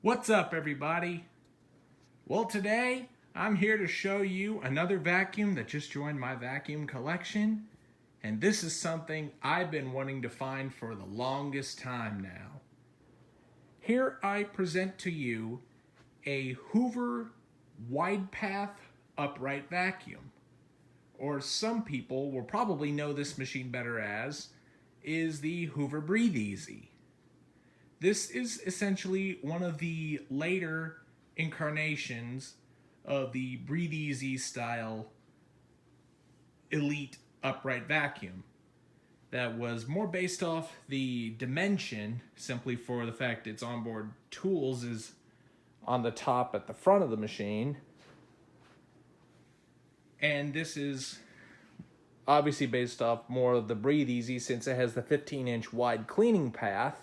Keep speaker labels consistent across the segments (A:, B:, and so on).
A: What's up, everybody? Well, today I'm here to show you another vacuum that just joined my vacuum collection, and this is something I've been wanting to find for the longest time now. Here I present to you a Hoover Widepath upright vacuum, or some people will probably know this machine better as is the Hoover Breathe Easy. This is essentially one of the later incarnations of the Breathe Easy style elite upright vacuum that was more based off the dimension, simply for the fact its onboard tools is on the top at the front of the machine. And this is obviously based off more of the Breathe Easy since it has the 15-inch wide cleaning path.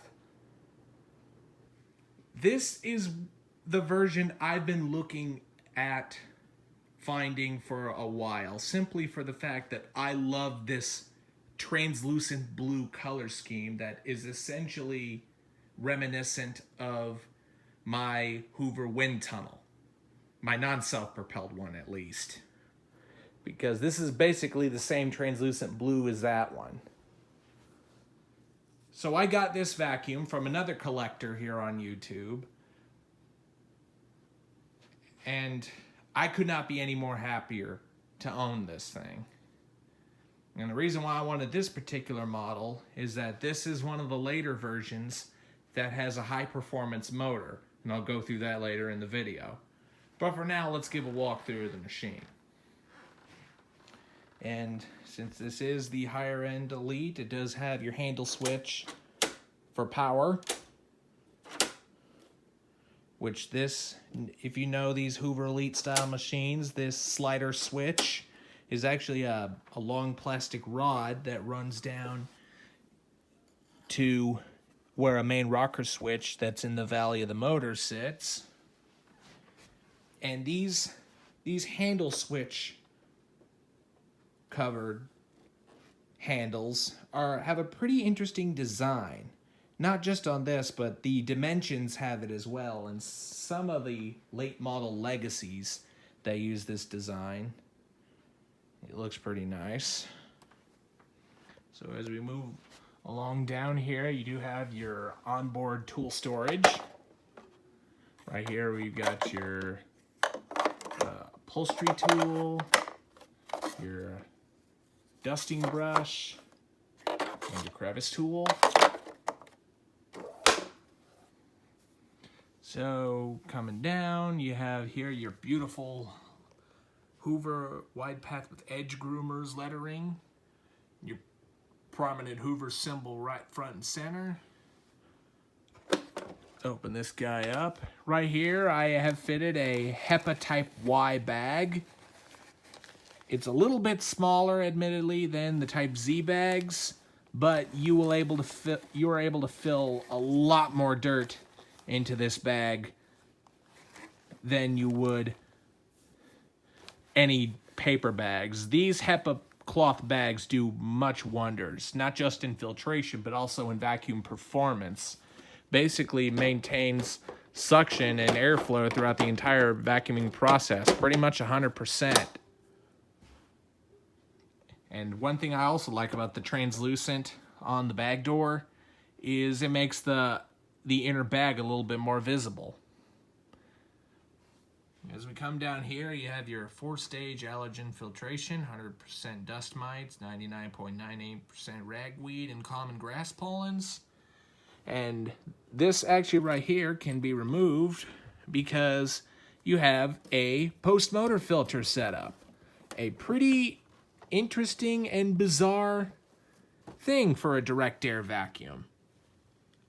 A: This is the version I've been looking at finding for a while, simply for the fact that I love this translucent blue color scheme that is essentially reminiscent of my Hoover wind tunnel, my non-self-propelled one at least, because this is basically the same translucent blue as that one. So I got this vacuum from another collector here on YouTube, and I could not be any more happier to own this thing. And the reason why I wanted this particular model is that this is one of the later versions that has a high performance motor, and I'll go through that later in the video. But for now, let's give a walk through of the machine. And since this is the higher end Elite, it does have your handle switch for power, which this, if you know these Hoover Elite style machines, this slider switch is actually a long plastic rod that runs down to where a main rocker switch that's in the valley of the motor sits. And these handle switch covered handles have a pretty interesting design. Not just on this, but the dimensions have it as well, and some of the late model legacies that use this design. It looks pretty nice. So as we move along down here, you do have your onboard tool storage. Right here we've got your upholstery tool, your dusting brush, and your crevice tool. So coming down, you have here your beautiful Hoover Widepath with edge Groomers lettering, your prominent Hoover symbol right front and center. Open this guy up. Right here I have fitted a HEPA type Y bag. It's a little bit smaller, admittedly, than the Type Z bags, but you are able to fill a lot more dirt into this bag than you would any paper bags. These HEPA cloth bags do much wonders, not just in filtration, but also in vacuum performance. Basically maintains suction and airflow throughout the entire vacuuming process, pretty much 100%. And one thing I also like about the translucent on the bag door is it makes the inner bag a little bit more visible. As we come down here, you have your 4-stage allergen filtration, 100% dust mites, 99.98% ragweed, and common grass pollens. And this actually right here can be removed because you have a post-motor filter setup. A pretty interesting and bizarre thing for a direct air vacuum,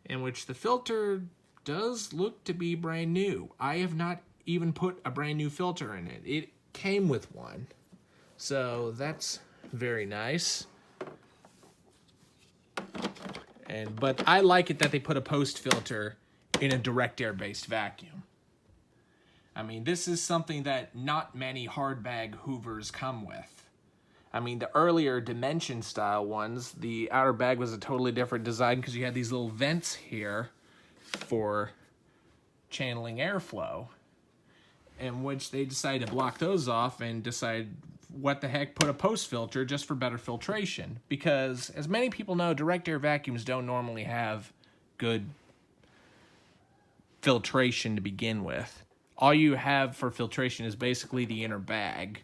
A: in which the filter does look to be brand new. I have not even put a brand new filter in it. It came with one, so that's very nice. But I like it that they put a post filter in a direct air based vacuum. I mean, this is something that not many hard bag Hoovers come with. I mean, the earlier dimension style ones, the outer bag was a totally different design because you had these little vents here for channeling airflow, in which they decided to block those off and decide, what the heck, put a post filter just for better filtration. Because as many people know, direct air vacuums don't normally have good filtration to begin with. All you have for filtration is basically the inner bag.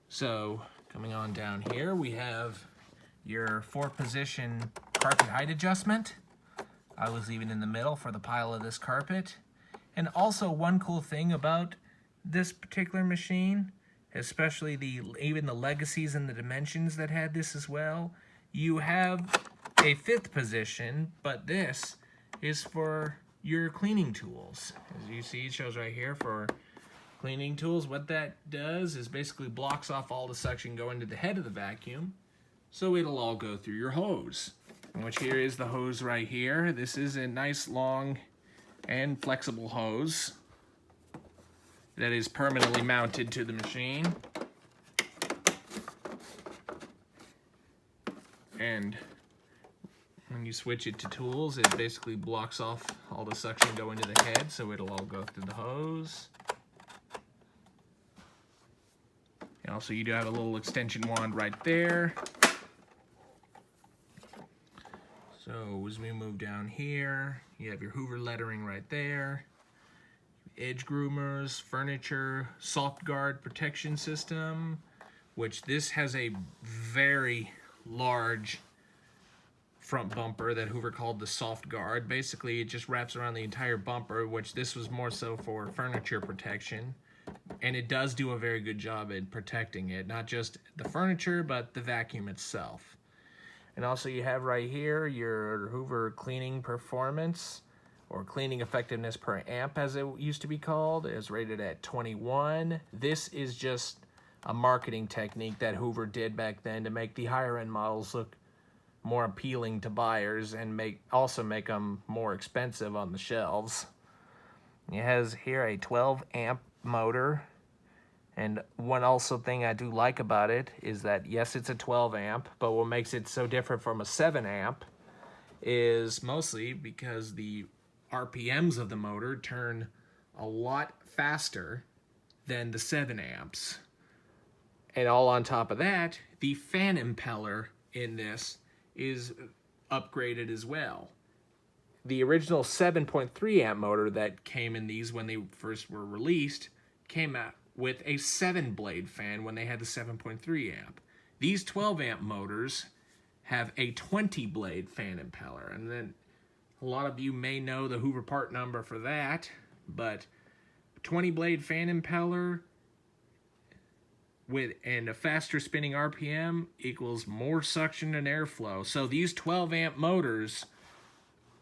A: So coming on down here, we have your 4-position carpet height adjustment. I was leaving in the middle for the pile of this carpet. And also, one cool thing about this particular machine, especially even the legacies and the dimensions that had this as well, you have a 5th position, but this is for your cleaning tools. As you see, it shows right here for cleaning tools. What that does is basically blocks off all the suction going to the head of the vacuum, so it'll all go through your hose. Which here is the hose right here. This is a nice long and flexible hose that is permanently mounted to the machine. And when you switch it to tools, it basically blocks off all the suction going to the head, so it'll all go through the hose. And also you do have a little extension wand right there. So as we move down here, you have your Hoover lettering right there. Edge groomers, furniture, soft guard protection system, which this has a very large front bumper that Hoover called the soft guard. Basically, it just wraps around the entire bumper, which this was more so for furniture protection. And it does do a very good job at protecting it, not just the furniture, but the vacuum itself. And also you have right here your Hoover cleaning performance, or cleaning effectiveness per amp as it used to be called, is rated at 21. This is just a marketing technique that Hoover did back then to make the higher end models look more appealing to buyers and also make them more expensive on the shelves. It has here a 12 amp motor. And one also thing I do like about it is that, yes, it's a 12 amp, but what makes it so different from a 7 amp is mostly because the RPMs of the motor turn a lot faster than the 7 amps. And all on top of that, the fan impeller in this is upgraded as well. The original 7.3 amp motor that came in these when they first were released came out with a 7-blade fan when they had the 7.3 amp. These 12 amp motors have a 20-blade fan impeller, and then a lot of you may know the Hoover part number for that, but 20-blade fan impeller and a faster spinning RPM equals more suction and airflow. So these 12 amp motors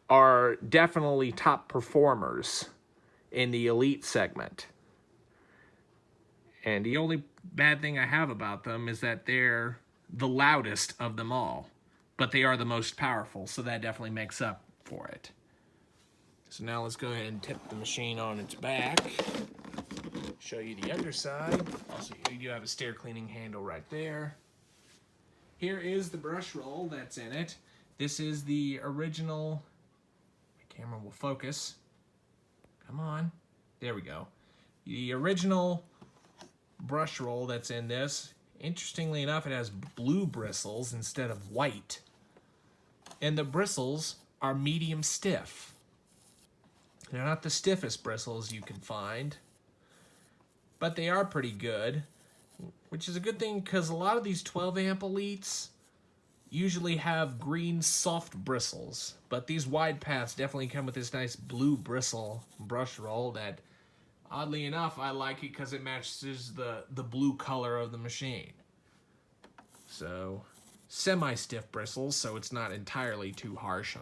A: are definitely top performers in the elite segment. And the only bad thing I have about them is that they're the loudest of them all, but they are the most powerful, so that definitely makes up for it. So now let's go ahead and tip the machine on its back. Show you the underside. Also, you do have a stair cleaning handle right there. Here is the brush roll that's in it. This is the original. My camera will focus. Come on. There we go. The original brush roll that's in this. Interestingly enough, it has blue bristles instead of white. And the bristles are medium stiff. They're not the stiffest bristles you can find, but they are pretty good, which is a good thing because a lot of these 12 amp elites usually have green soft bristles, but these Widepaths definitely come with this nice blue bristle brush roll that, oddly enough, I like it because it matches the blue color of the machine. So, semi-stiff bristles, so it's not entirely too harsh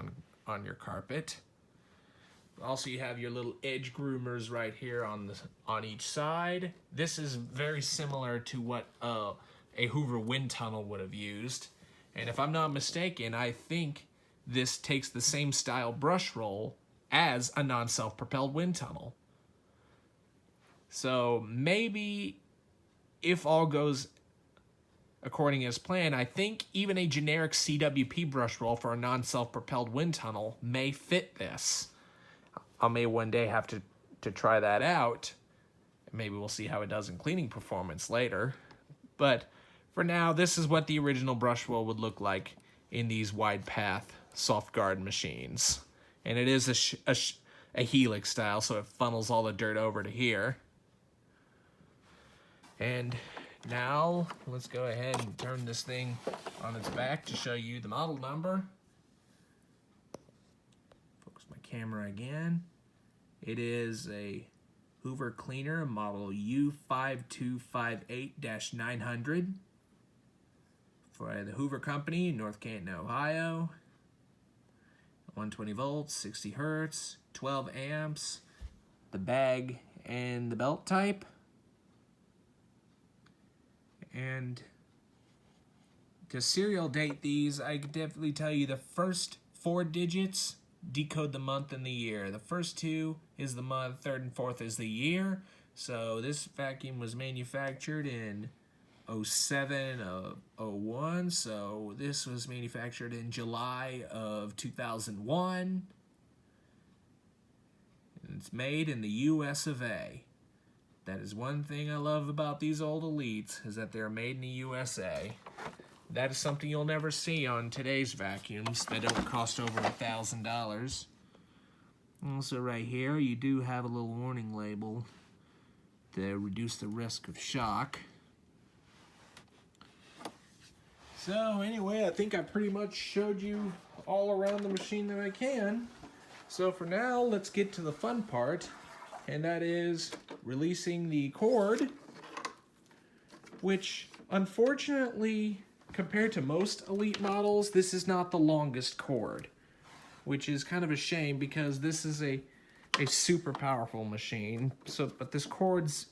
A: on your carpet. Also, you have your little edge groomers right here on each side. This is very similar to what a Hoover wind tunnel would have used. And if I'm not mistaken, I think this takes the same style brush roll as a non-self-propelled wind tunnel. So maybe if all goes according as planned, I think even a generic CWP brush roll for a non-self-propelled wind tunnel may fit this. I may one day have to try that out. Maybe we'll see how it does in cleaning performance later. But for now, this is what the original brush wheel would look like in these Widepath soft guard machines. And it is a helix style, so it funnels all the dirt over to here. And now let's go ahead and turn this thing on its back to show you the model number. Focus my camera again. It is a Hoover cleaner model U5258-900 for the Hoover Company in North Canton, Ohio. 120 volts, 60 hertz, 12 amps, the bag and the belt type. And to serial date these, I could definitely tell you the first 4 digits decode the month and the year. The first 2 is the month, third and fourth is the year. So this vacuum was manufactured in 07 of 01, so this was manufactured in July of 2001. And it's made in the US of A. That is one thing I love about these old Elites, is that they're made in the USA. That is something you'll never see on today's vacuums that don't cost over $1,000. Also right here, you do have a little warning label to reduce the risk of shock. So anyway, I think I pretty much showed you all around the machine that I can. So for now, let's get to the fun part, and that is releasing the cord, which unfortunately, compared to most Elite models, this is not the longest cord, which is kind of a shame because this is a super powerful machine. But this cord's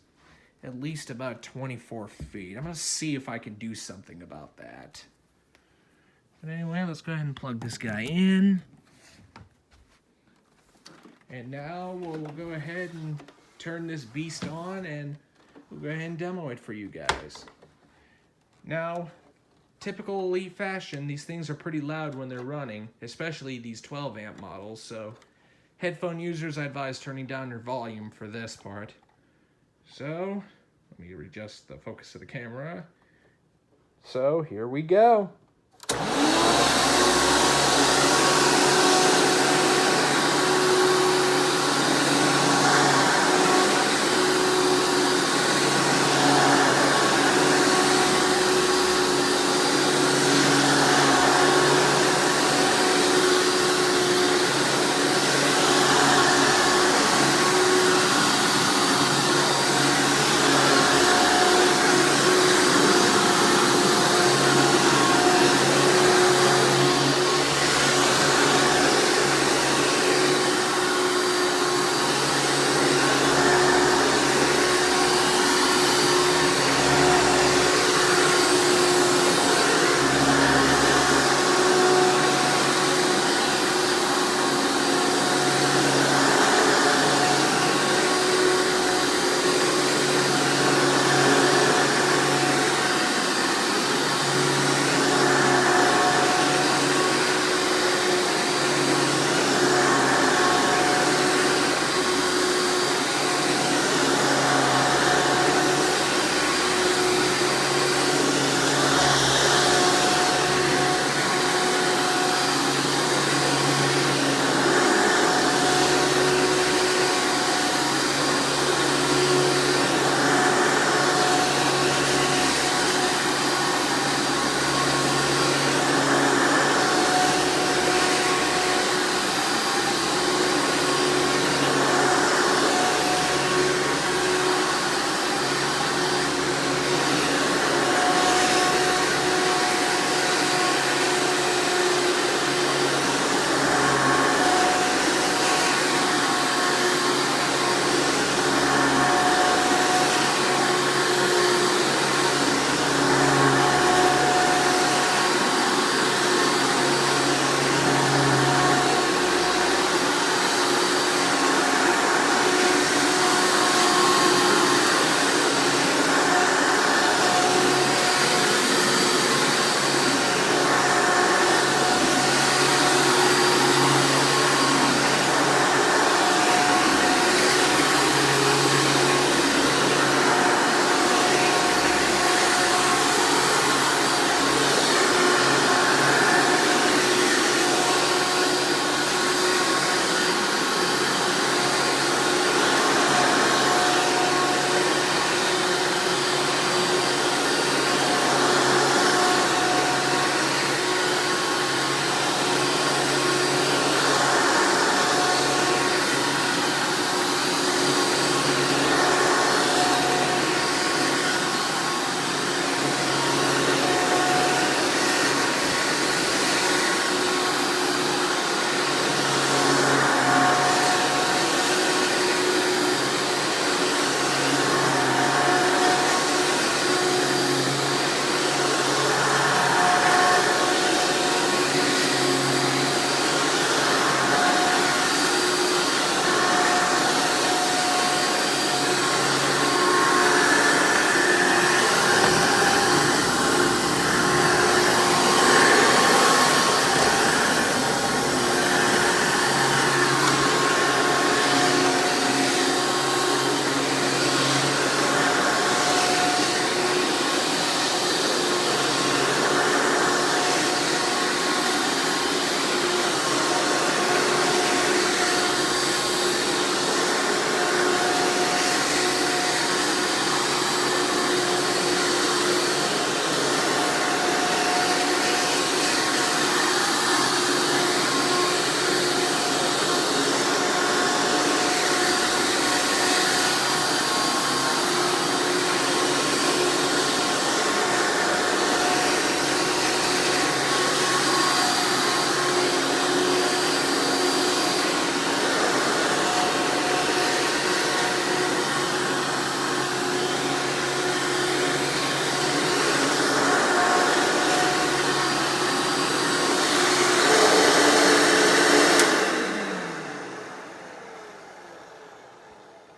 A: at least about 24 feet. I'm gonna see if I can do something about that. But anyway, let's go ahead and plug this guy in. And now we'll go ahead and turn this beast on, and we'll go ahead and demo it for you guys. Now, typical Elite fashion, these things are pretty loud when they're running, especially these 12 amp models, so headphone users, I advise turning down your volume for this part. So, let me adjust the focus of the camera. So, here we go.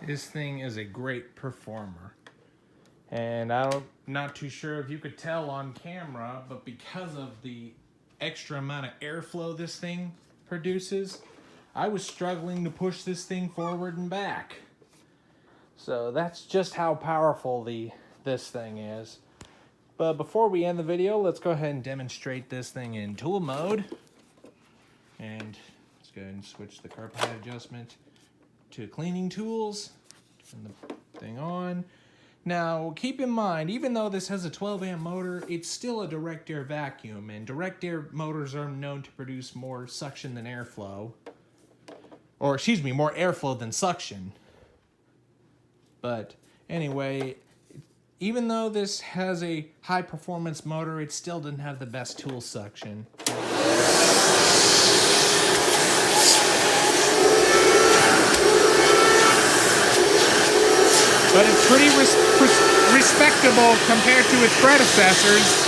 A: This thing is a great performer. And I'm not too sure if you could tell on camera, but because of the extra amount of airflow this thing produces, I was struggling to push this thing forward and back. So that's just how powerful this thing is. But before we end the video, let's go ahead and demonstrate this thing in tool mode. And let's go ahead and switch the carpet height adjustment to cleaning tools. Turn the thing on. Now, keep in mind, even though this has a 12 amp motor, it's still a direct air vacuum, and direct air motors are known to produce more suction than airflow. Or, excuse me, more airflow than suction. But anyway, even though this has a high performance motor, it still didn't have the best tool suction. But it's pretty respectable compared to its predecessors.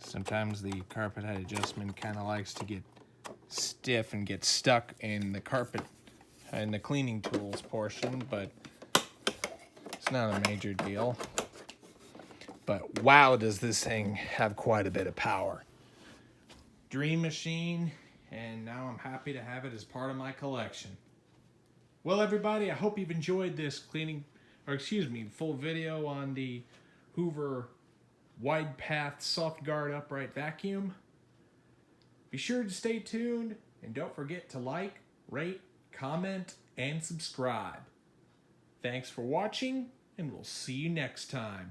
A: Sometimes the carpet height adjustment kind of likes to get stiff and get stuck in the carpet and the cleaning tools portion, but it's not a major deal. But wow, does this thing have quite a bit of power. Dream machine, and now I'm happy to have it as part of my collection. Well, everybody, I hope you've enjoyed this full video on the Hoover Widepath Soft Guard Upright Vacuum. Be sure to stay tuned, and don't forget to like, rate, comment, and subscribe. Thanks for watching, and we'll see you next time.